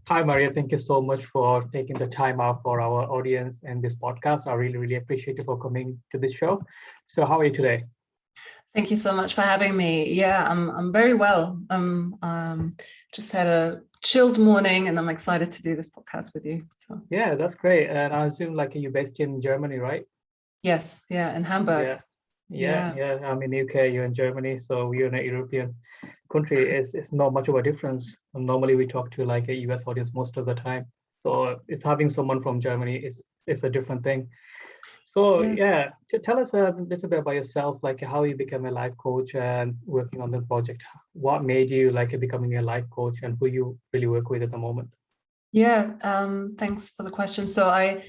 Hi, Maria. Thank you so much for taking the time out for our audience and this podcast. I really, really appreciate you for coming to this show. So how are you today? Thank you so much for having me. Yeah, I'm very well. Just had a chilled morning, and I'm excited to do this podcast with you. So Yeah, that's great. And I assume like you're based in Germany, right? yes, yeah, in Hamburg. Yeah, yeah, Yeah. yeah. I'm in UK, you're in Germany, so we're in a European country. It's not much of a difference. Normally we talk to like a US audience most of the time. So it's having someone from Germany is a different thing. So Yeah. yeah, tell us a little bit about yourself, like how you became a life coach and working on the project. What made you like becoming a life coach and who you really work with at the moment? Yeah. Thanks for the question. So I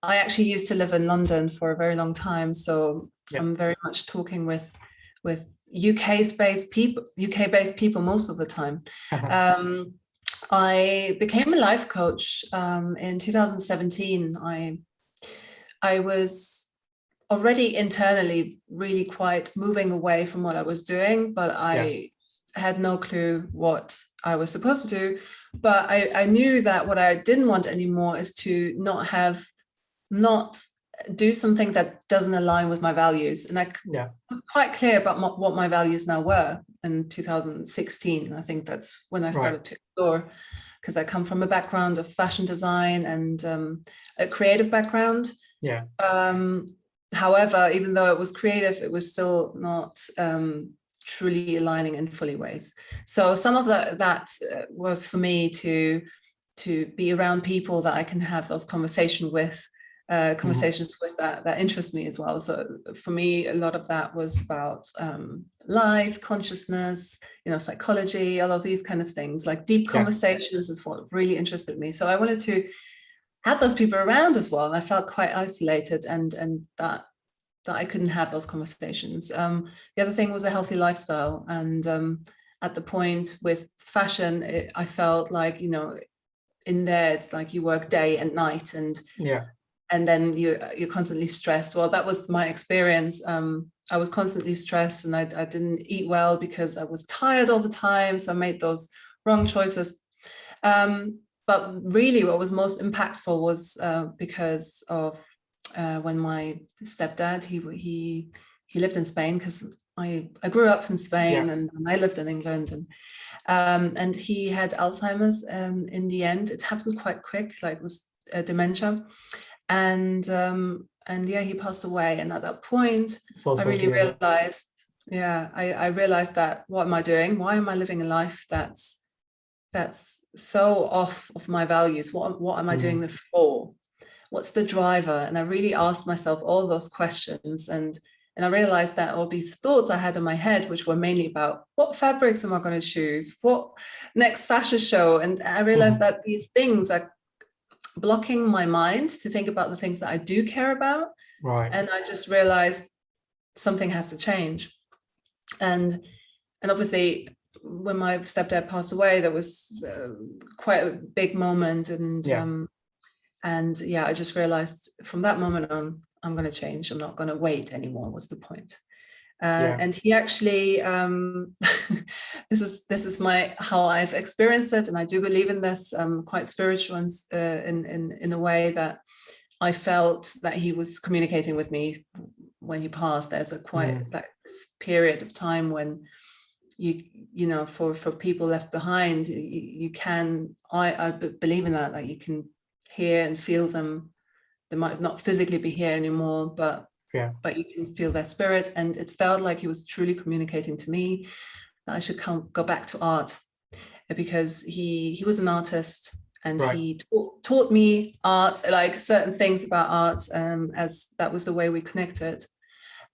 actually used to live in London for a very long time. So Yeah. I'm very much talking with UK based people most of the time. Um, I became a life coach in 2017. I was already internally really quite moving away from what I was doing, but Yeah. I had no clue what I was supposed to do. But I knew that what I didn't want anymore is to not do something that doesn't align with my values. And I was quite clear about what my values now were in 2016. I think that's when I Right. started to explore, because I come from a background of fashion design and a creative background. Yeah. However, even though it was creative, it was still not truly aligning in fully ways. So some of that was for me to be around people that I can have those conversations with that interest me as well. So for me, a lot of that was about life, consciousness, psychology, all of these kind of things. Like deep conversations is what really interested me. So I wanted to have those people around as well, and I felt quite isolated, and that I couldn't have those conversations. The other thing was a healthy lifestyle, and at the point with fashion, I felt like in there it's like you work day and night, and then you're constantly stressed. Well, that was my experience. I was constantly stressed, and I didn't eat well because I was tired all the time, so I made those wrong choices. But really what was most impactful was because of when my stepdad, he lived in Spain, because I grew up in Spain and I lived in England, and he had Alzheimer's. In the end, it happened quite quick, like it was dementia, and he passed away. And at that point, I really realized, I realized that, what am I doing? Why am I living a life that's so off of my values? What am I doing this for? What's the driver? And I really asked myself all those questions, and I realized that all these thoughts I had in my head, which were mainly about what fabrics am I going to choose, what next fashion show, and I realized that these things are blocking my mind to think about the things that I do care about. Right. And I just realized something has to change. And obviously, when my stepdad passed away, there was quite a big moment, and I just realized from that moment on, I'm going to change. I'm not going to wait anymore. Was the point? And he actually, this is how I've experienced it, and I do believe in this. Quite spiritual, in a way that I felt that he was communicating with me when he passed. There's that period of time when for people left behind, you can, I believe in that you can hear and feel them. They might not physically be here anymore, but you can feel their spirit. And it felt like he was truly communicating to me that I should go back to art, because he was an artist, and he taught me art, like certain things about art, as that was the way we connected.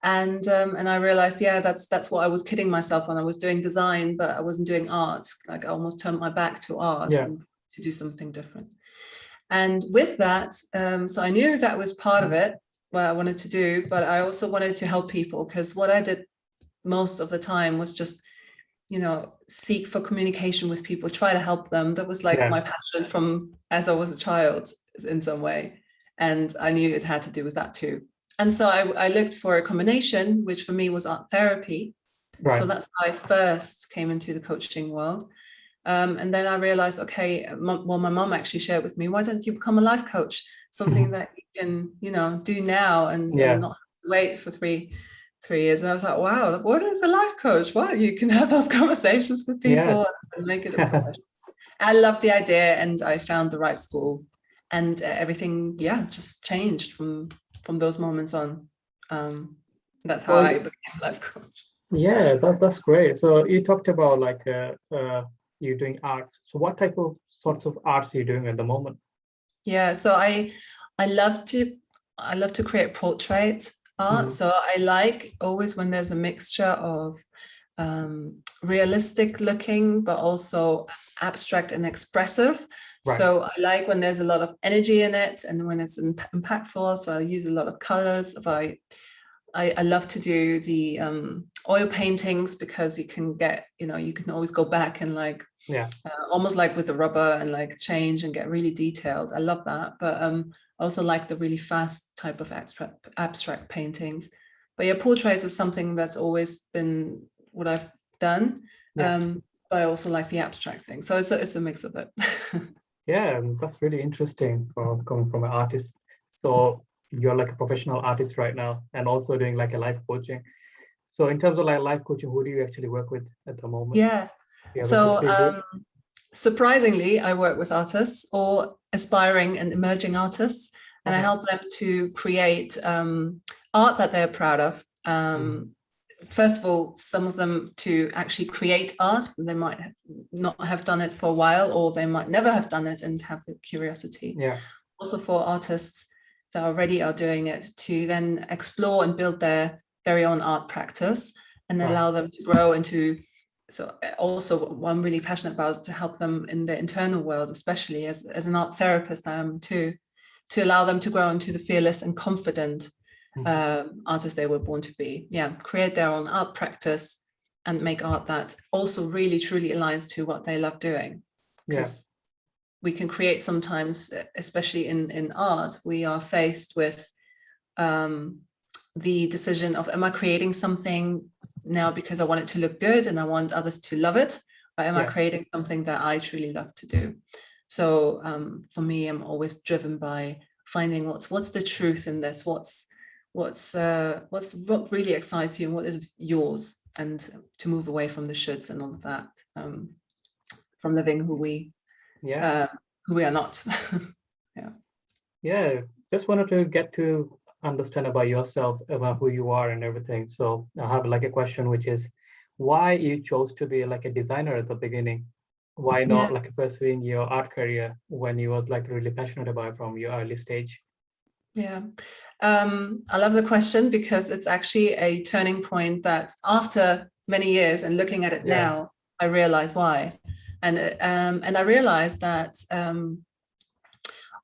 And I realized, that's what I was kidding myself on. I was doing design, but I wasn't doing art. Like I almost turned my back to art and to do something different. And with that, so I knew that was part of it, what I wanted to do, but I also wanted to help people, because what I did most of the time was just, seek for communication with people, try to help them. That was like my passion from as I was a child in some way. And I knew it had to do with that too. And so I looked for a combination, which for me was art therapy. So that's how I first came into the coaching world. And then I realized, okay, well, my mom actually shared with me, why don't you become a life coach? Something that you can, do now and not wait for three years. And I was like, wow, what is a life coach? What, you can have those conversations with people and make it a profession. I loved the idea, and I found the right school, and everything, just changed from those moments on. That's how I became a life coach. Yeah, that's great. So you talked about like you doing arts. So what type of sorts of arts are you doing at the moment? Yeah, so I love to create portrait art. So I like always when there's a mixture of realistic looking, but also abstract and expressive. Right. So I like when there's a lot of energy in it, and when it's impactful. So I use a lot of colors. I love to do the oil paintings, because you can get, you can always go back and like, almost like with the rubber, and like change and get really detailed. I love that. But I also like the really fast type of abstract paintings. But yeah, portraits is something that's always been what I've done. But I also like the abstract thing. So it's a mix of it. Yeah, that's really interesting coming from an artist. So you're like a professional artist right now, and also doing like a life coaching. So in terms of like life coaching, who do you actually work with at the moment? Yeah. So surprisingly, I work with artists or aspiring and emerging artists, and I help them to create art that they're proud of. First of all, some of them to actually create art. They might not have done it for a while, or they might never have done it and have the curiosity. Yeah. Also for artists that already are doing it, to then explore and build their very own art practice, and allow them to grow into. So also what I'm really passionate about is to help them in the internal world, especially as an art therapist I am too, to allow them to grow into the fearless and confident artists they were born to be. Create their own art practice and make art that also really truly aligns to what they love doing. Because we can create sometimes, especially in art, we are faced with the decision of, am I creating something now because I want it to look good and I want others to love it, or am I creating something that I truly love to do? So for me, I'm always driven by finding what's the truth in this, what really excites you and what is yours, and to move away from the shoulds and all of that, from living who we are not. Just wanted to get to understand about yourself, about who you are and everything. So I have like a question, which is why you chose to be like a designer at the beginning? Why not like pursuing your art career when you was like really passionate about it from your early stage? I love the question, because it's actually a turning point that after many years and looking at it now, I realize why. And I realized that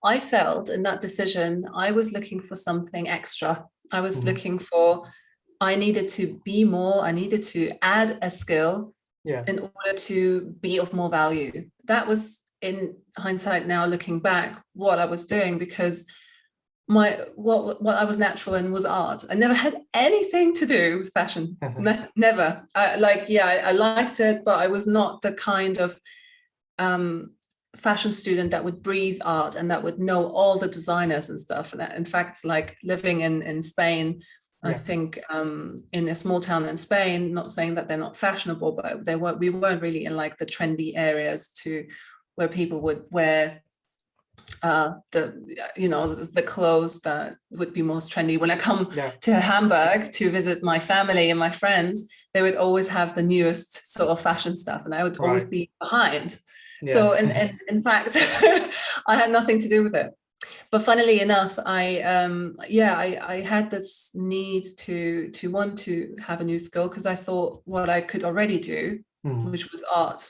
I felt in that decision, I was looking for something extra. I was looking for, I needed to be more, I needed to add a skill in order to be of more value. That was, in hindsight now, looking back, what I was doing, because what I was natural in was art. I never had anything to do with fashion. Never. I liked it, but I was not the kind of fashion student that would breathe art and that would know all the designers and stuff. And that, in fact, like living in Spain, I think in a small town in Spain, not saying that they're not fashionable, but we weren't really in like the trendy areas where people would wear the clothes that would be most trendy. When I come to Hamburg to visit my family and my friends, they would always have the newest sort of fashion stuff, and I would always be behind. So in fact, I had nothing to do with it. But funnily enough, I had this need to want to have a new skill, because I thought what I could already do, which was art,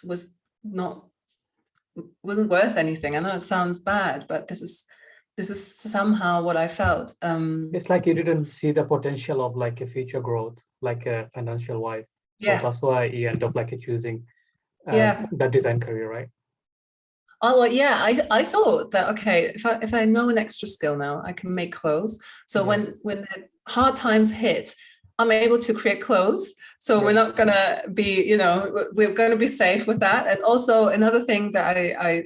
wasn't worth anything. I know it sounds bad, but this is somehow what I felt. It's like you didn't see the potential of like a future growth, like financial wise. So that's why you end up like choosing that design career, right? Oh, well, yeah, I thought that, okay, if I know an extra skill now, I can make clothes. So when the hard times hit, I'm able to create clothes. So we're not going to be, you know, we're going to be safe with that. And also another thing that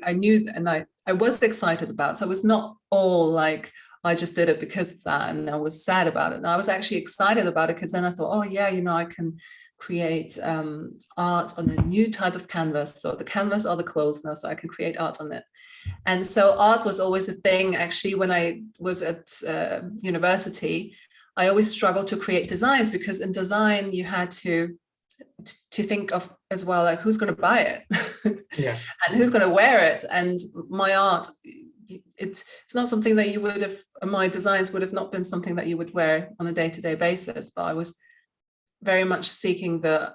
I knew and I was excited about. So it was not all like, I just did it because of that and I was sad about it. And I was actually excited about it because then I thought, oh yeah, you know, I can create art on a new type of canvas. So the canvas are the clothes now, so I can create art on it. And so art was always a thing. Actually, when I was at university, I always struggled to create designs because in design you had to think of as well, like who's going to buy it and who's going to wear it. And my art, it's not something that you would have, my designs would have not been something that you would wear on a day-to-day basis, but I was very much seeking the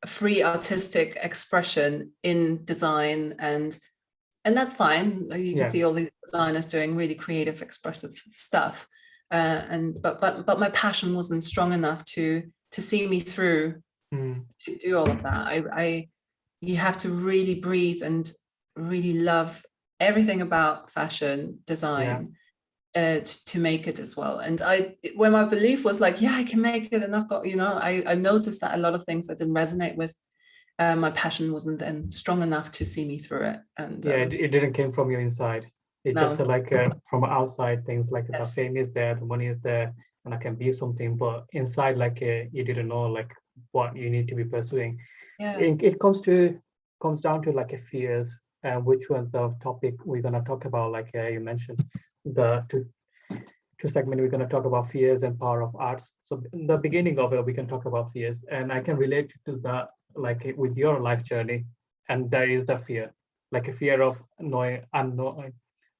free artistic expression in design, and that's fine. You can see all these designers doing really creative, expressive stuff. But my passion wasn't strong enough to see me through to do all of that. You have to really breathe and really love everything about fashion design to make it as well. And when my belief was like, yeah, I can make it, and I've got, you know, I noticed that a lot of things that didn't resonate with my passion wasn't then strong enough to see me through it. And it didn't came from your inside. It just like from outside things, like the fame is there, the money is there, and I can be something, but inside, like you didn't know like what you need to be pursuing. It comes down to like a fears, which was the topic we're gonna talk about. Like you mentioned, the two segment we're gonna talk about fears and power of arts. So in the beginning of it, we can talk about fears, and I can relate to that like with your life journey. And there is the fear, like a fear of knowing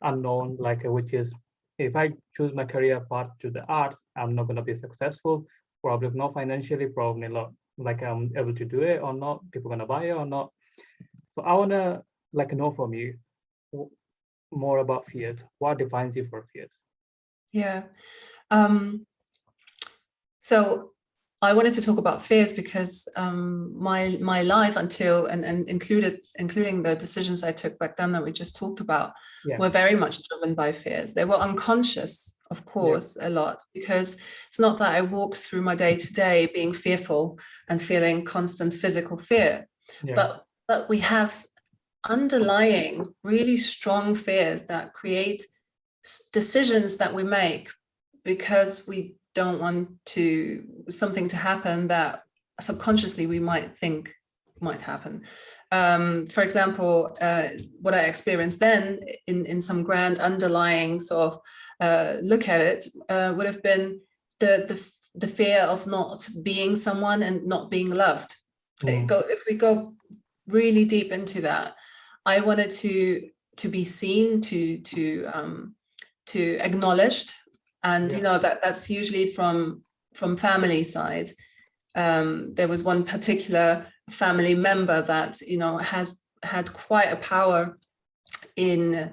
unknown, like which is, if I choose my career path to the arts, I'm not going to be successful, probably not financially, probably not like I'm able to do it or not, people going to buy it or not. So I want to like know from you more about fears. What defines you for fears? So I wanted to talk about fears because my life until and including the decisions I took back then that we just talked about were very much driven by fears. They were unconscious, of course, a lot, because it's not that I walked through my day to day being fearful and feeling constant physical fear, but we have underlying really strong fears that create decisions that we make because we don't want something to happen that subconsciously we might think might happen. For example, what I experienced then in some grand underlying sort of look at it would have been the fear of not being someone and not being loved. If we go really deep into that, I wanted to be seen, to acknowledged. And you know that's usually from family side. There was one particular family member that has had quite a power in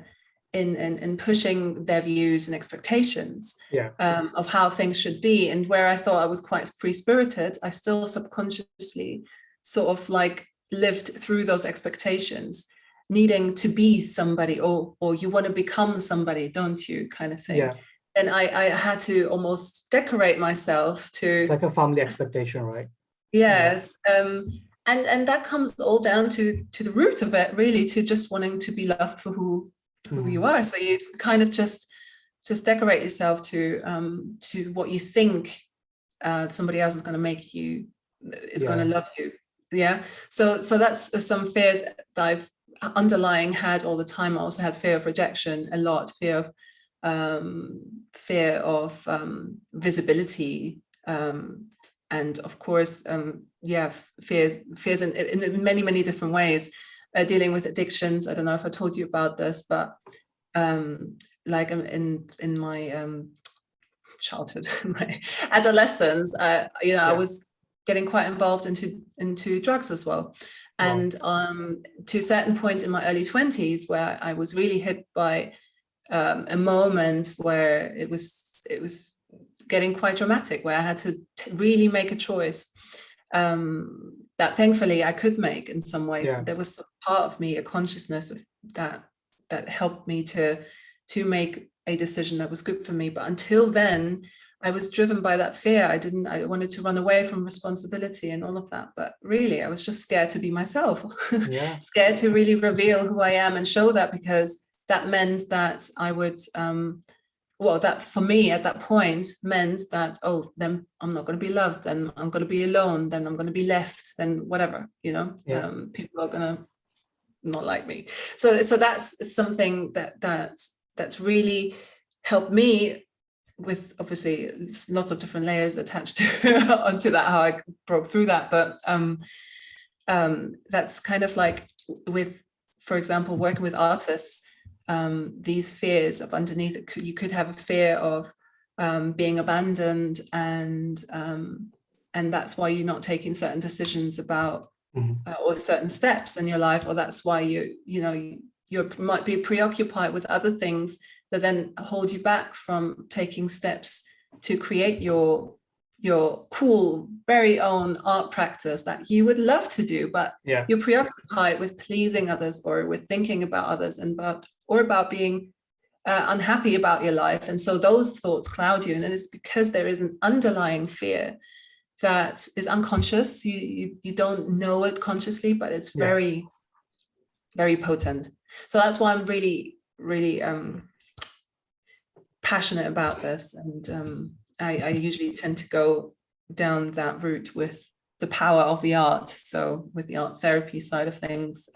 pushing their views and expectations of how things should be. And where I thought I was quite free-spirited, I still subconsciously sort of like lived through those expectations, needing to be somebody, or you want to become somebody, don't you, kind of thing. And I had to almost decorate myself to like a family expectation, right? Yes. And that comes all down to the root of it, really, to just wanting to be loved for who you are. So you kind of just decorate yourself to what you think somebody else is going to make you, is going to love you. So that's some fears that I've underlying had all the time. I also had fear of rejection a lot, fear of visibility, and of course fears in many different ways, dealing with addictions. I don't know if I told you about this, but like in my childhood, my adolescence, I was getting quite involved into drugs as well. And to a certain point in my early 20s, where I was really hit by a moment where it was getting quite dramatic, where I had to really make a choice that thankfully I could make in some ways. There was some part of me, a consciousness of that helped me to make a decision that was good for me. But until then, I was driven by that fear. I wanted to run away from responsibility and all of that. But really, I was just scared to be myself, Yeah. scared to really reveal who I am and show that, because that meant that I would, that for me at that point meant that, oh, then I'm not going to be loved, then I'm going to be alone, then I'm going to be left, then whatever, Yeah. People are going to not like me. So that's something that's really helped me, with obviously lots of different layers attached to onto that, how I broke through that. But that's kind of like with, for example, working with artists, these fears of underneath it. You could have a fear of being abandoned, and that's why you're not taking certain decisions about or certain steps in your life, or that's why you might be preoccupied with other things that then hold you back from taking steps to create your cool, very own art practice that you would love to do, but you're preoccupied with pleasing others, or with thinking about others, or about being unhappy about your life. And so those thoughts cloud you, and it's because there is an underlying fear that is unconscious. You don't know it consciously, but it's very, very potent. So that's why I'm really, really passionate about this. And I usually tend to go down that route with the power of the art. So with the art therapy side of things,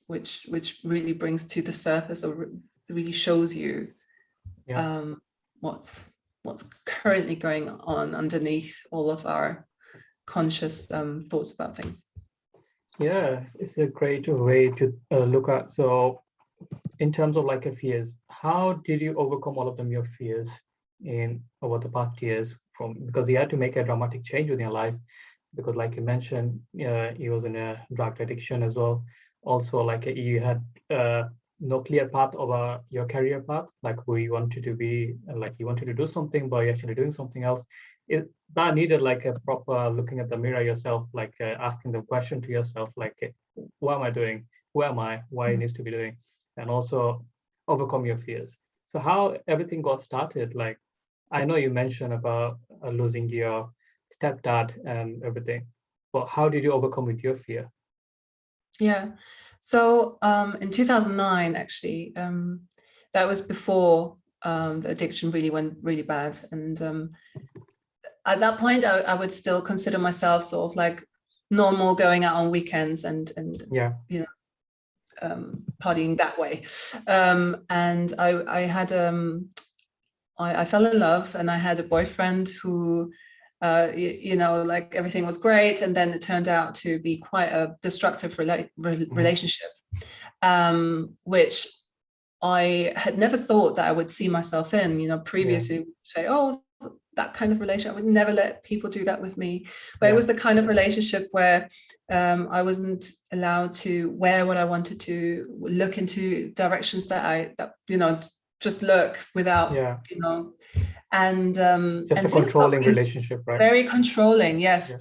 which really brings to the surface, or really shows you what's currently going on underneath all of our conscious thoughts about things. Yeah, it's a great way to look at. So in terms of like fears, how did you overcome all of them, your fears, in over the past years, because you had to make a dramatic change in your life, because like you mentioned, you was in a drug addiction as well. Also, like you had no clear path over your career path, like who you wanted to be, like you wanted to do something, but you're actually doing something else. That needed like a proper looking at the mirror yourself, like asking the question to yourself, like, what am I doing? Who am I? Why it needs to be doing? And also overcome your fears. So how everything got started, like, I know you mentioned about losing your stepdad and everything, but how did you overcome with your fear? Yeah. So in 2009, actually, that was before the addiction really went really bad. And at that point, I would still consider myself sort of like normal, going out on weekends and partying that way. And I fell in love, and I had a boyfriend who, like everything was great, and then it turned out to be quite a destructive relationship, which I had never thought that I would see myself in. Previously, say, oh, that kind of relationship, I would never let people do that with me. But it was the kind of relationship where I wasn't allowed to wear what I wanted to, look into directions that just look without, and just a controlling relationship, right? Very controlling, yes.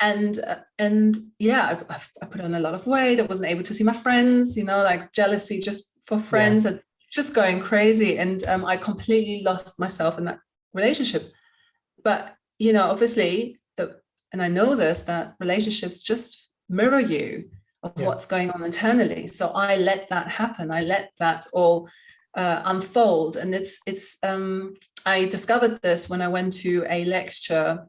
And I put on a lot of weight. I wasn't able to see my friends, like jealousy just for friends, and just going crazy. And I completely lost myself in that relationship. But obviously, and I know this, that relationships just mirror you of what's going on internally. So I let that happen. I let that all unfold. And it's I discovered this when I went to a lecture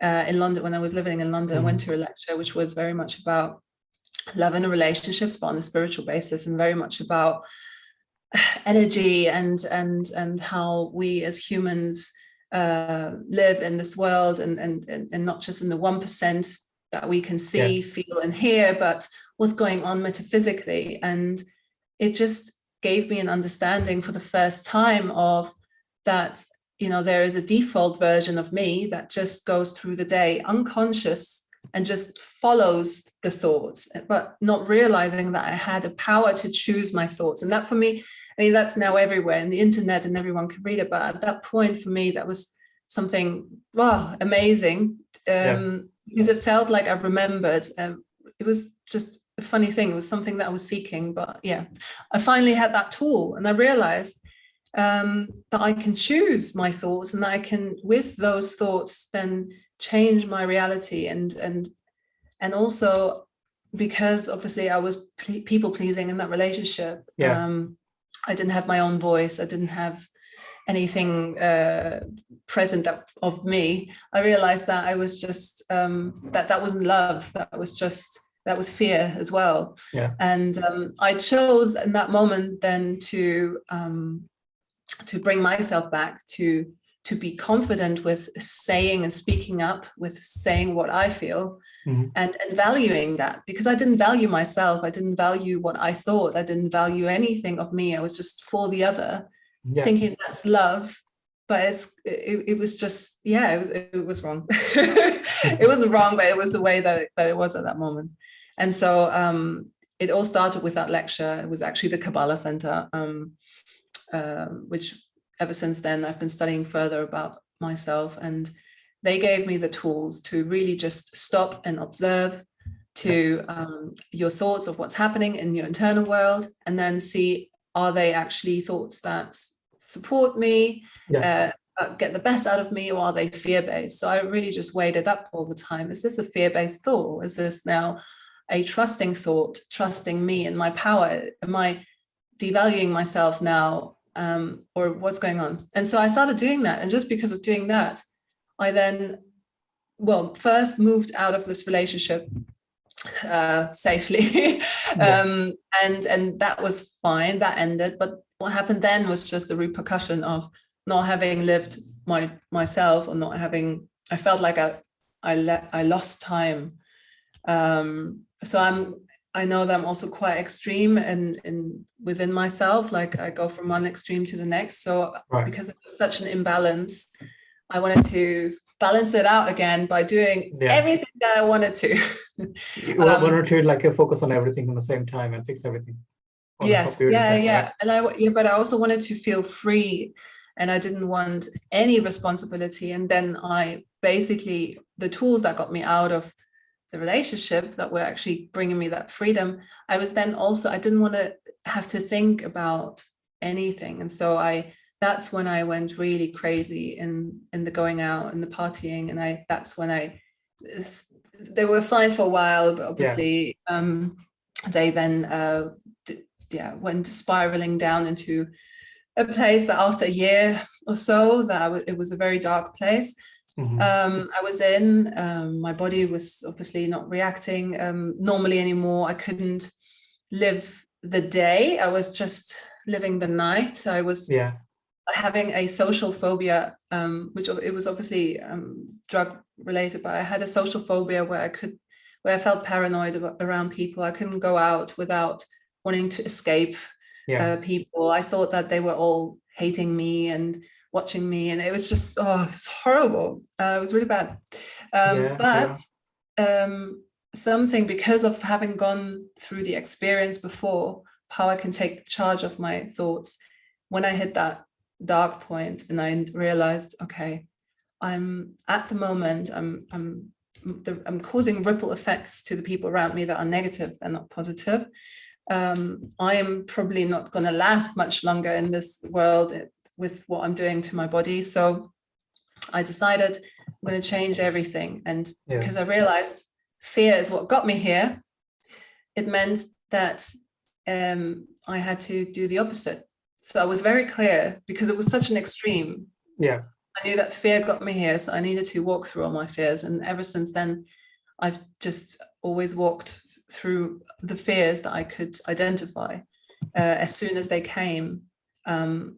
in London. When I was living in London, I went to a lecture which was very much about love and relationships, but on a spiritual basis, and very much about energy and how we as humans live in this world, and not just in the 1% that we can see, feel, and hear, but what's going on metaphysically. And it just gave me an understanding for the first time of that, there is a default version of me that just goes through the day unconscious and just follows the thoughts, but not realizing that I had a power to choose my thoughts. And that, for me, that's now everywhere in the internet and everyone can read it. But at that point, for me, that was something, amazing, because it felt like I remembered. It was just a funny thing. It was something that I was seeking. But I finally had that tool, and I realized that I can choose my thoughts, and that I can, with those thoughts, then change my reality. And also, because obviously I was people pleasing in that relationship, I didn't have my own voice. I didn't have anything present of me. I realized that I was just that wasn't love. That was fear as well. And I chose in that moment then to bring myself back, to be confident with saying and speaking up, with saying what I feel, and valuing that, because I didn't value myself. I didn't value what I thought. I didn't value anything of me. I was just for the other, thinking that's love. But it was just, it was wrong. It wasn't wrong, but it was the way that it was at that moment. And so it all started with that lecture. It was actually the Kabbalah Center, which ever since then I've been studying further about myself, and they gave me the tools to really just stop and observe to your thoughts of what's happening in your internal world, and then see, are they actually thoughts that support me, get the best out of me, or are they fear-based? So I really just weighed it up all the time. Is this a fear-based thought, or is this now a trusting thought, trusting me and my power? Am I devaluing myself now? Or what's going on? And so I started doing that. And just because of doing that, I then, first moved out of this relationship safely. And that was fine. That ended. But what happened then was just the repercussion of not having lived myself, or not having, I felt like I lost time. So I know that I'm also quite extreme and within myself, like I go from one extreme to the next. So because it was such an imbalance, I wanted to balance it out again by doing everything that I wanted to. You wanted to like focus on everything at the same time and fix everything. Yes, yeah. And but I also wanted to feel free, and I didn't want any responsibility. And then the tools that got me out of the relationship, that were actually bringing me that freedom, I didn't want to have to think about anything. And so that's when I went really crazy in the going out and the partying. And that's when they were fine for a while, but obviously they then went spiraling down into a place that after a year or so, it was a very dark place. I was in, my body was obviously not reacting normally anymore. I couldn't live the day. I was just living the night. I was having a social phobia, which it was obviously drug related, but I had a social phobia where I felt paranoid around people. I couldn't go out without wanting to escape people. I thought that they were all hating me and watching me, and it was just it's horrible. It was really bad. Something, because of having gone through the experience before, how I can take charge of my thoughts, when I hit that dark point and I realized, okay, I'm at the moment I'm causing ripple effects to the people around me that are negative and not positive. I am probably not going to last much longer in this world with what I'm doing to my body. So I decided I'm going to change everything. And because I realized fear is what got me here, it meant that I had to do the opposite. So I was very clear, because it was such an extreme. I knew that fear got me here, so I needed to walk through all my fears. And ever since then, I've just always walked through the fears that I could identify as soon as they came. Everything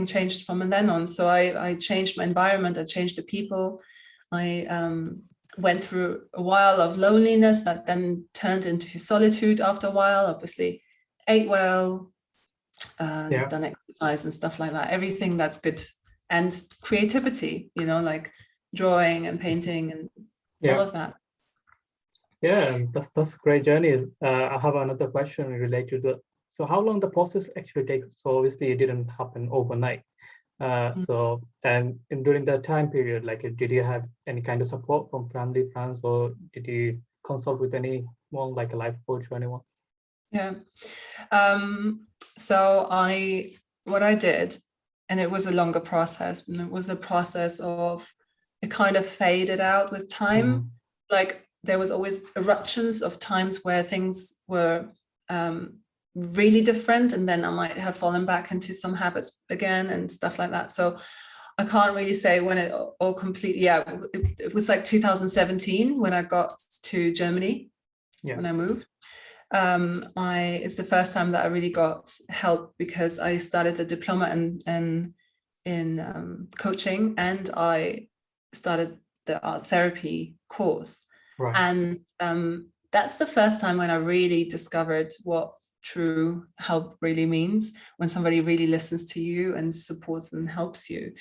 changed from then on. So I changed my environment, I changed the people. I went through a while of loneliness that then turned into solitude after a while. Obviously, ate well, done exercise and stuff like that. Everything that's good. And creativity, like drawing and painting and all of that. That's a great journey. I have another question related to so how long the process actually takes? So obviously it didn't happen overnight. So during that time period, like, did you have any kind of support from family, friends, or did you consult with anyone, like a life coach or anyone? So what I did, and it was a longer process, and it was a process of, it kind of faded out with time. Like there was always eruptions of times where things were really different, and then I might have fallen back into some habits again and stuff like that. So I can't really say when it all completely, it was like 2017 when I got to Germany, when I moved. It's the first time that I really got help, because I started the diploma in coaching, and I started the art therapy course. Right. And that's the first time when I really discovered what true help really means, when somebody really listens to you and supports and helps you.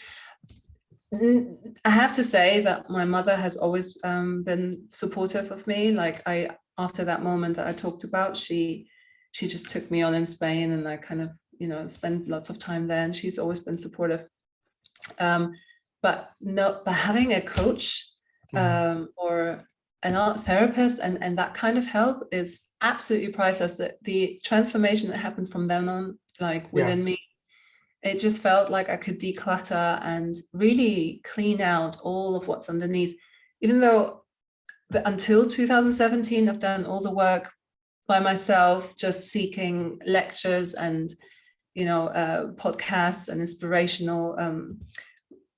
I have to say that my mother has always been supportive of me. Like after that moment that I talked about, she just took me on in Spain, and I kind of, spent lots of time there, and she's always been supportive. But having a coach or an art therapist and that kind of help is absolutely priceless. That the transformation that happened from then on, like within me, it just felt like I could declutter and really clean out all of what's underneath. Even though until 2017, I've done all the work by myself, just seeking lectures and, podcasts and inspirational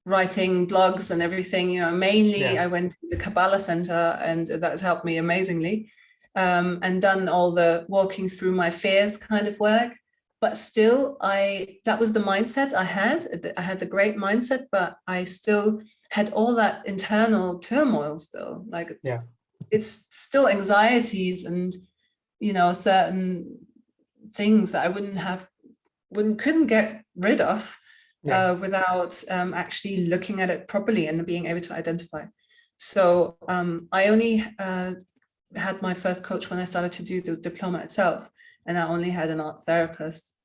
writing blogs and everything. Mainly I went to the Kabbalah Center, and that's helped me amazingly, and done all the walking through my fears kind of work. But still, that was the mindset I had. I had the great mindset, but I still had all that internal turmoil still. Like, it's still anxieties and, certain things that I couldn't get rid of without actually looking at it properly and being able to identify. So I only had my first coach when I started to do the diploma itself. And I only had an art therapist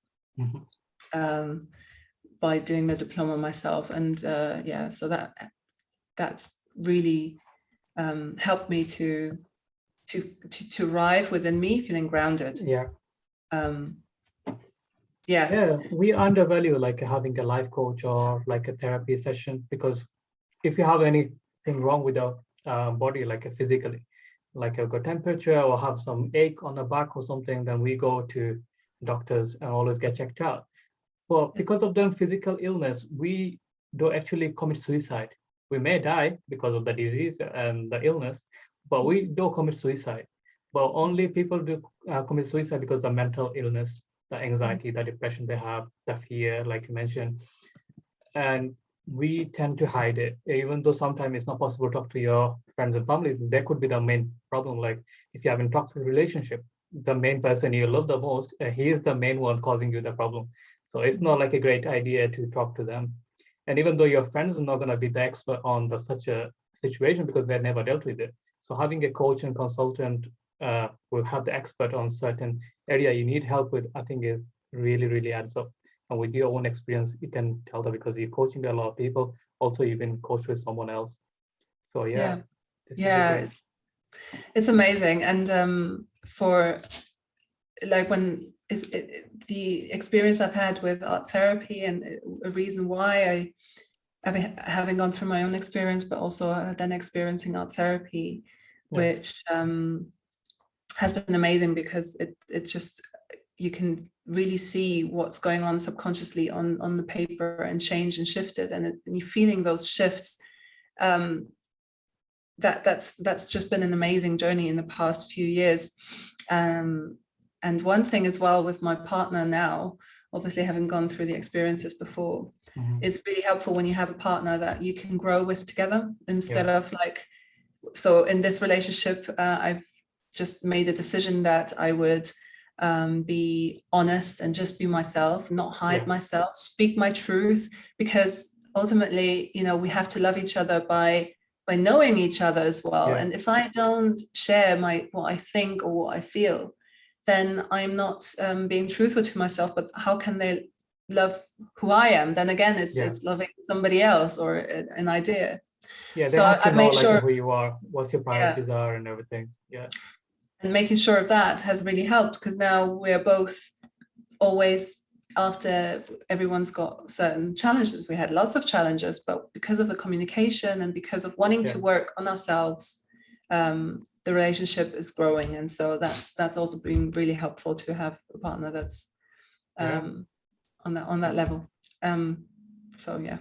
by doing the diploma myself. And so that's really helped me to arrive within me feeling grounded. We undervalue like having a life coach or like a therapy session, because if you have anything wrong with the body, like physically, like a good temperature or have some ache on the back or something, then we go to doctors and always get checked out. But because of the physical illness, we don't actually commit suicide. We may die because of the disease and the illness, but we don't commit suicide. But only people do commit suicide because of the mental illness, the anxiety, the depression they have, the fear, like you mentioned. And we tend to hide it, even though sometimes it's not possible to talk to your friends and family. That could be the main problem. Like if you have a toxic relationship, the main person you love the most, he is the main one causing you the problem. So it's not like a great idea to talk to them. And even though your friends are not going to be the expert on such a situation because they've never dealt with it. So having a coach and consultant will have the expert on certain area you need help with, I think is really, really adds up. And with your own experience, you can tell that because you're coaching a lot of people. Also, you've been coached with someone else. So it's amazing. And for like when the experience I've had with art therapy, and a reason why having gone through my own experience, but also then experiencing art therapy, which has been amazing, because it just, you can really see what's going on subconsciously on the paper and change and shift it, and you're feeling those shifts. That's just been an amazing journey in the past few years. And one thing as well with my partner now, obviously having gone through the experiences before, it's really helpful when you have a partner that you can grow with together, instead of like, so in this relationship, I've just made a decision that I would be honest and just be myself, not hide myself, speak my truth, because ultimately, we have to love each other by knowing each other as well. And if I don't share what I think or what I feel, then I'm not being truthful to myself. But how can they love who I am? Then again, it's loving somebody else or an idea. They have to know like who you are, what your priorities are and everything. And making sure of that has really helped, because now we're both always after everyone's got certain challenges, we had lots of challenges, but because of the communication and because of wanting to work on ourselves, the relationship is growing. And so that's also been really helpful to have a partner that's on that level. So yeah.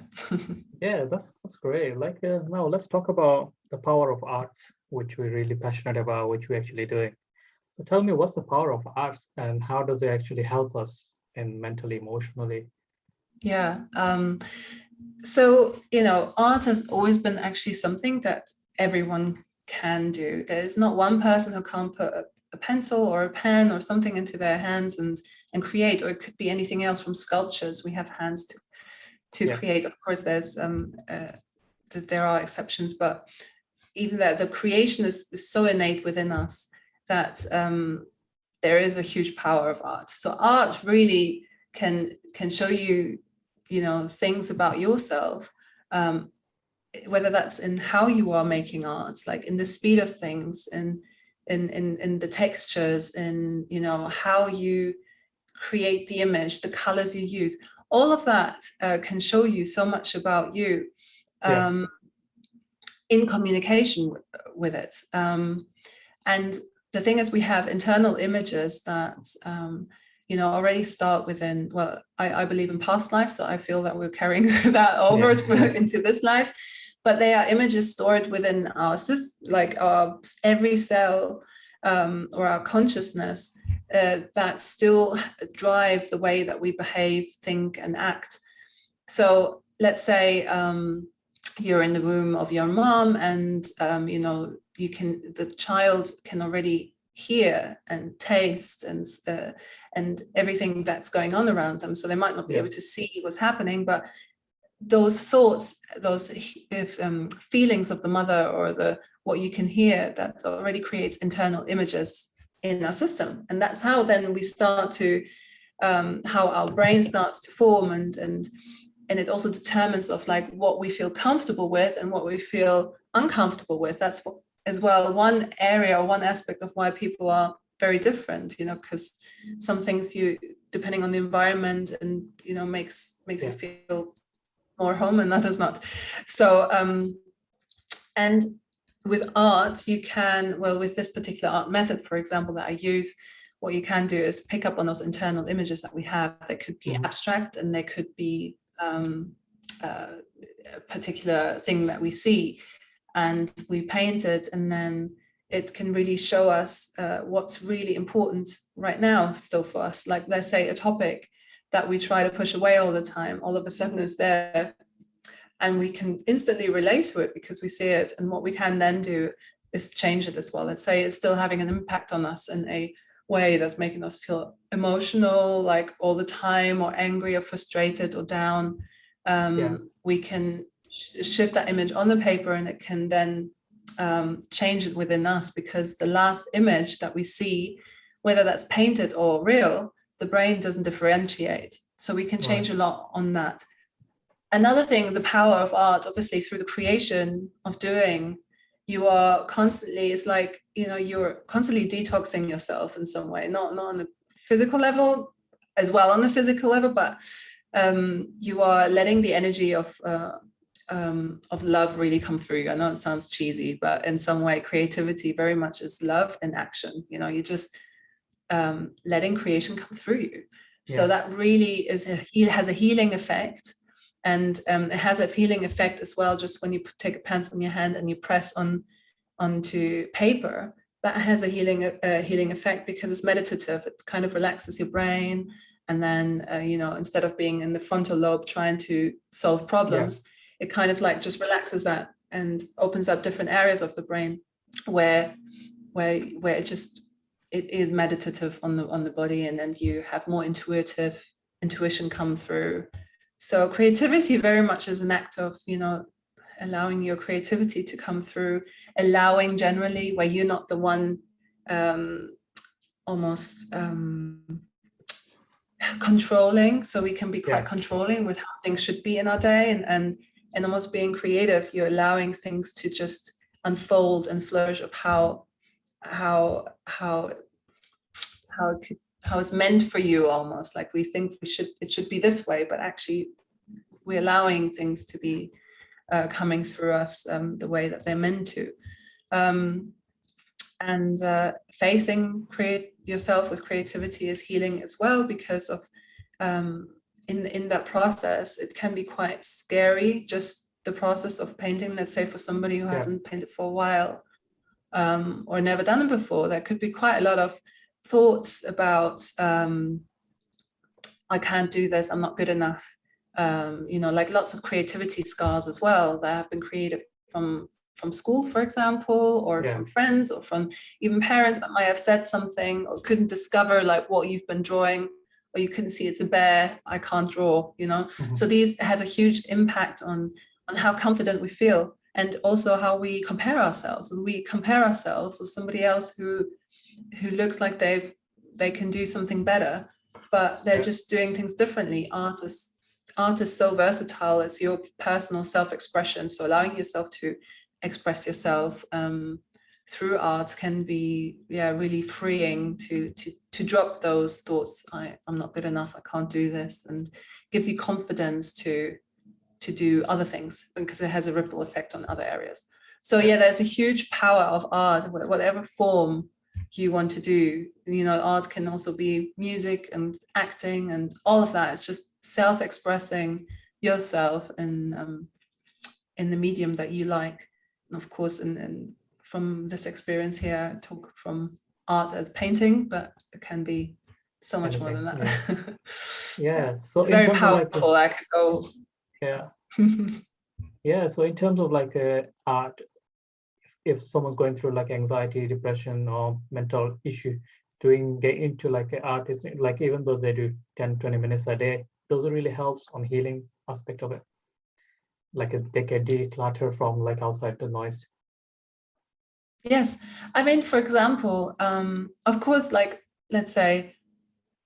Yeah, that's great. Like now let's talk about the power of arts, which we're really passionate about, which we're actually doing. So tell me, what's the power of arts and how does it actually help us in mentally, emotionally? Yeah. So, art has always been actually something that everyone can do. There's not one person who can't put a pencil or a pen or something into their hands and create, or it could be anything else from sculptures. We have hands to create. Of course, there are exceptions, but even that the creation is so innate within us that there is a huge power of art. So art really can show you, things about yourself, whether that's in how you are making art, like in the speed of things, and in the textures, in how you create the image, the colors you use. All of that can show you so much about you in communication with it. And the thing is, we have internal images that already start within, well, I believe in past life, so I feel that we're carrying that over into this life. But they are images stored within our system, like our every cell or our consciousness, that still drive the way that we behave, think, and act. So let's say you're in the womb of your mom, and the child can already hear and taste and everything that's going on around them. So they might not be able to see what's happening, but those thoughts, those feelings of the mother, or what you can hear, that already creates internal images in our system. And that's how then we start to how our brain starts to form, and it also determines of like what we feel comfortable with and what we feel uncomfortable with. That's what, as well, one area or one aspect of why people are very different, because some things, you, depending on the environment, and makes you feel more home, and others not. So and with art, you can, well, with this particular art method, for example, that I use, what you can do is pick up on those internal images that we have. They could be abstract, and they could be a particular thing that we see, and we paint it, and then it can really show us what's really important right now still for us. Like, let's say a topic that we try to push away all the time, all of a sudden is there, and we can instantly relate to it because we see it. And what we can then do is change it as well. Let's say it's still having an impact on us in a way that's making us feel emotional, like all the time, or angry, or frustrated, or down. We can shift that image on the paper, and it can then change it within us, because the last image that we see, whether that's painted or real, the brain doesn't differentiate. So we can change a lot on that. Another thing, the power of art, obviously through the creation of doing, you are constantly, it's like, you're constantly detoxing yourself in some way, not on the physical level, as well on the physical level, but you are letting the energy of love really come through. I know it sounds cheesy, but in some way, creativity very much is love in action. You're just letting creation come through you. So that really has a healing effect. And it has a healing effect as well, just when you take a pencil in your hand and you press onto paper, that has a healing effect, because it's meditative. It kind of relaxes your brain. And then, instead of being in the frontal lobe trying to solve problems, it kind of like just relaxes that and opens up different areas of the brain where it is meditative on the body, and then you have more intuition come through. So creativity very much is an act of, allowing your creativity to come through, allowing generally, where you're not the one almost controlling. So we can be quite controlling with how things should be in our day, and almost being creative, you're allowing things to just unfold and flourish of how it's meant for you, almost like we think it should be this way, but actually we're allowing things to be coming through us the way that they're meant to. And facing yourself with creativity is healing as well, because of in that process it can be quite scary, just the process of painting. Let's say for somebody who hasn't painted for a while, or never done it before, there could be quite a lot of thoughts about I can't do this, I'm not good enough, like lots of creativity scars as well that have been created from school, for example, or from friends, or from even parents that might have said something, or couldn't discover like what you've been drawing, or you couldn't see it's a bear, I can't draw, So these have a huge impact on how confident we feel, and also how we compare ourselves. And we compare ourselves with somebody else who looks like they can do something better, but they're just doing things differently. Art is so versatile. It's your personal self-expression. So allowing yourself to express yourself through art can be really freeing to drop those thoughts. I'm not good enough, I can't do this, and gives you confidence to do other things, because it has a ripple effect on other areas. So there's a huge power of art, whatever form you want to do. Art can also be music and acting and all of that. It's just self-expressing yourself in the medium that you like. And of course, and from this experience here, I talk from art as painting, but it can be so much more than that. So it's very powerful. I could go. So in terms of like art, if someone's going through like anxiety, depression, or mental issue, get into like art is like, even though they do 10-20 minutes a day, those really helps on healing aspect of it. Like they can declutter from like outside the noise. Yes, I mean, for example, of course, like let's say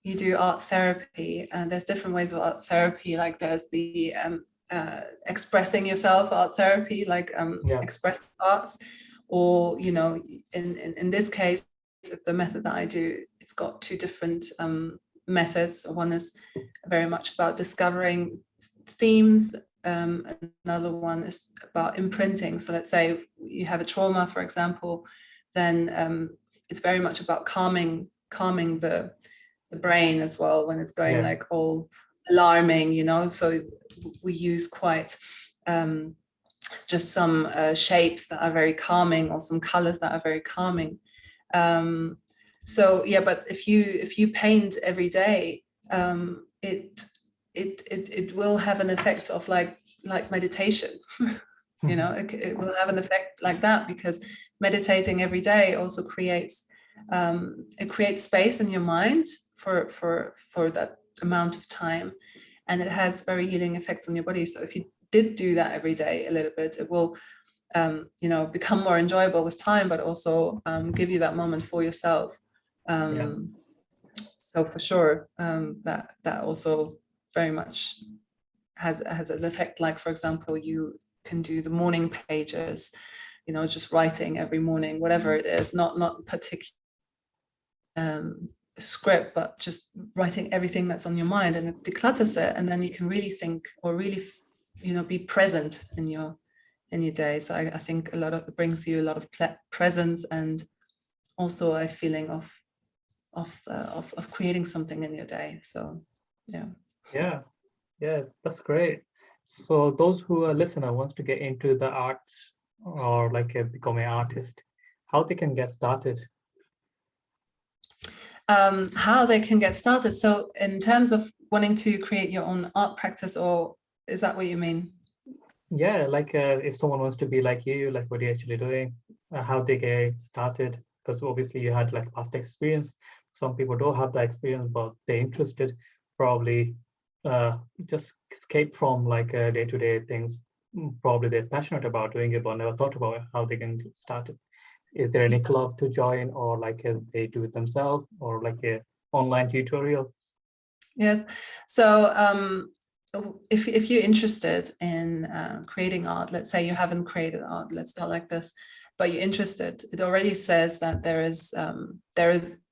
you do art therapy, and there's different ways of art therapy. Like there's the expressing yourself art therapy, like express arts, or in this case, if the method that I do, it's got two different methods. One is very much about discovering themes. Another one is about imprinting. So let's say you have a trauma, for example, then it's very much about calming the brain as well when it's going like all alarming, so we use quite just some shapes that are very calming, or some colors that are very calming. But if you paint every day, it will have an effect of like meditation. It will have an effect like that, because meditating every day also creates space in your mind for that amount of time, and it has very healing effects on your body. So if you did do that every day a little bit, it will become more enjoyable with time, but also give you that moment for yourself. So for sure, that also very much has an effect. Like, for example, you can do the morning pages, just writing every morning, whatever it is, not particular script, but just writing everything that's on your mind, and it declutters it, and then you can really think, or really be present in your day. So I think it brings you a lot of presence, and also a feeling of creating something in your day. So that's great. So those who are listener wants to get into the arts, or like become an artist, how they can get started? How they can get started. So in terms of wanting to create your own art practice, or is that what you mean? Like if someone wants to be like you, like what you're actually doing, how they get started, because obviously you had like past experience. Some people don't have that experience, but they're interested, probably just escape from like day-to-day things. Probably they're passionate about doing it, but never thought about how they can start it. Is there any club to join, or like they do it themselves, or like a online tutorial? Yes. So if you're interested in creating art, let's say you haven't created art, let's start like this, but you're interested, it already says that there is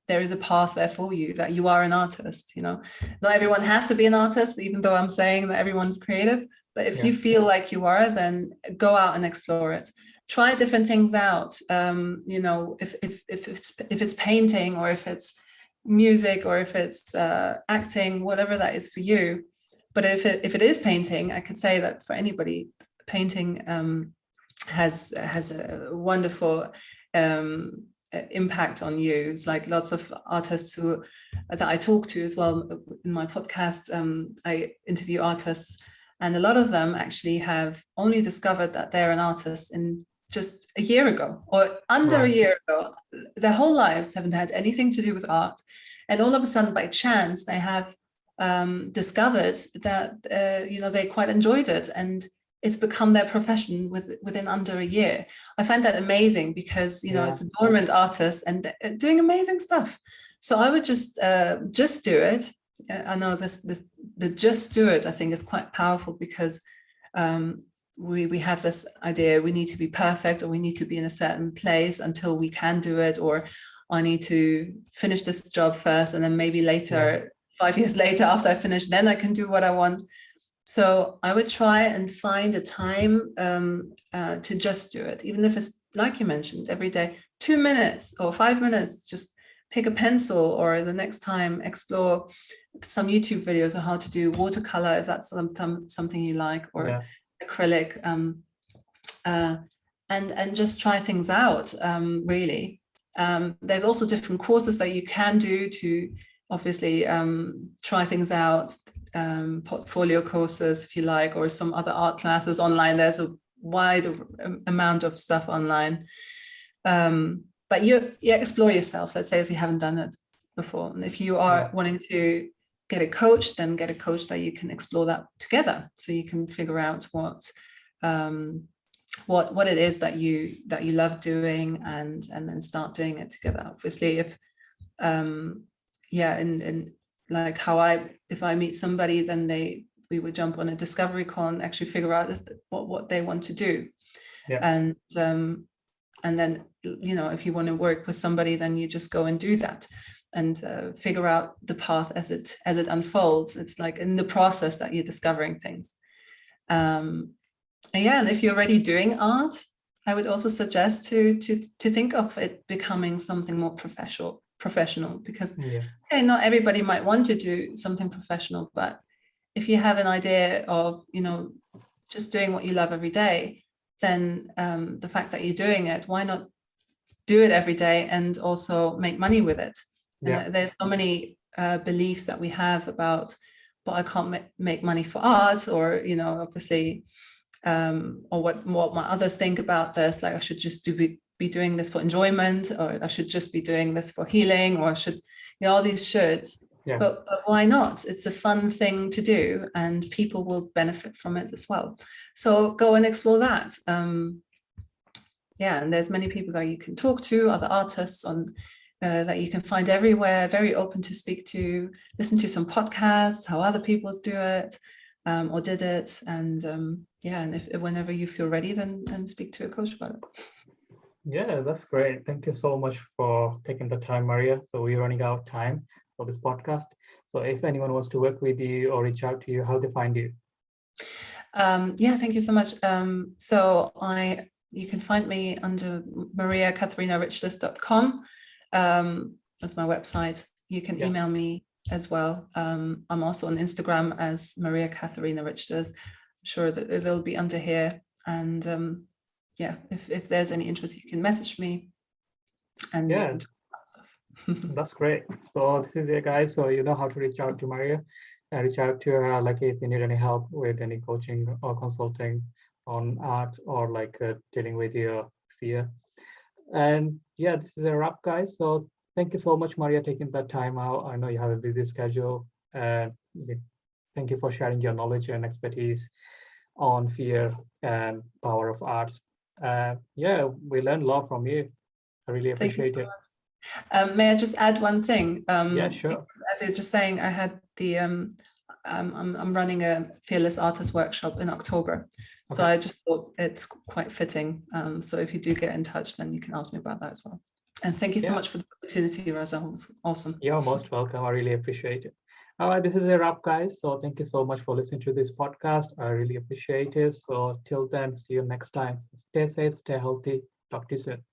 there is a path there for you, that you are an artist. Not everyone has to be an artist, even though I'm saying that everyone's creative. But if you feel like you are, then go out and explore it. Try different things out. If it's painting, or if it's music, or if it's acting, whatever that is for you. But if it is painting, I could say that for anybody, painting has a wonderful impact on you. It's like lots of artists that I talk to as well in my podcast. I interview artists, and a lot of them actually have only discovered that they're an artist in just a year ago, or under a year ago. Their whole lives haven't had anything to do with art, and all of a sudden, by chance, they have discovered that they quite enjoyed it, and it's become their profession within under a year. I find that amazing, because it's a dormant artist and doing amazing stuff. So I would just do it. I know the just do it, I think, is quite powerful, because we have this idea we need to be perfect, or we need to be in a certain place until we can do it, or I need to finish this job first, and then maybe later, 5 years later, after I finish, then I can do what I want. So I would try and find a time to just do it, even if it's, like you mentioned, every day, 2 minutes or 5 minutes. Just pick a pencil, or the next time explore some YouTube videos on how to do watercolor, if that's something you like, or acrylic, and just try things out, really. There's also different courses that you can do to obviously try things out, portfolio courses, if you like, or some other art classes online. There's a wide amount of stuff online. But you explore yourself. Let's say if you haven't done it before, and if you are wanting to get a coach, then get a coach that you can explore that together, so you can figure out what it is that you love doing, and then start doing it together. Obviously, if and like if I meet somebody, then we would jump on a discovery call and actually figure out what they want to do. And then if you want to work with somebody, then you just go and do that, and figure out the path as it unfolds. It's like in the process that you're discovering things. And if you're already doing art, I would also suggest to think of it becoming something more professional, because not everybody might want to do something professional, but if you have an idea of just doing what you love every day, then the fact that you're doing it, why not do it every day and also make money with it? And there's so many beliefs that we have about, but I can't make money for art, or obviously or what my others think about this, like I should just be doing this for enjoyment, or I should just be doing this for healing, or I should, all these shoulds. But why not? It's a fun thing to do, and people will benefit from it as well. So go and explore that. And there's many people that you can talk to, other artists that you can find everywhere, very open to speak to, listen to some podcasts, how other people do it, or did it. And and if whenever you feel ready, then speak to a coach about it. Yeah, that's great. Thank you so much for taking the time, Maria. So we're running out of time for this podcast. So if anyone wants to work with you or reach out to you, how they find you? Thank you so much. So you can find me under Maria-Katharina.Richters.com. That's my website. You can email me as well. I'm also on Instagram as Maria-Katharina Richters. I'm sure that they'll be under here. And if there's any interest, you can message me. And that's great. So this is it, guys. So you know how to reach out to Maria. Reach out to her, like if you need any help with any coaching or consulting on art, or like dealing with your fear. And this is a wrap, guys. So thank you so much, Maria, taking that time out. I know you have a busy schedule. Thank you for sharing your knowledge and expertise on fear and power of art. We learned a lot from you. I really appreciate it. May I just add one thing? Sure. As you're just saying, I had the I'm running a Fearless Artist Workshop in October. Okay. So I just thought it's quite fitting. So if you do get in touch, then you can ask me about that as well. And thank you so Yeah. much for the opportunity, Raza. It was awesome. You're most welcome. I really appreciate it. All right, this is a wrap, guys. So thank you so much for listening to this podcast. I really appreciate it. So till then, see you next time. Stay safe, stay healthy. Talk to you soon.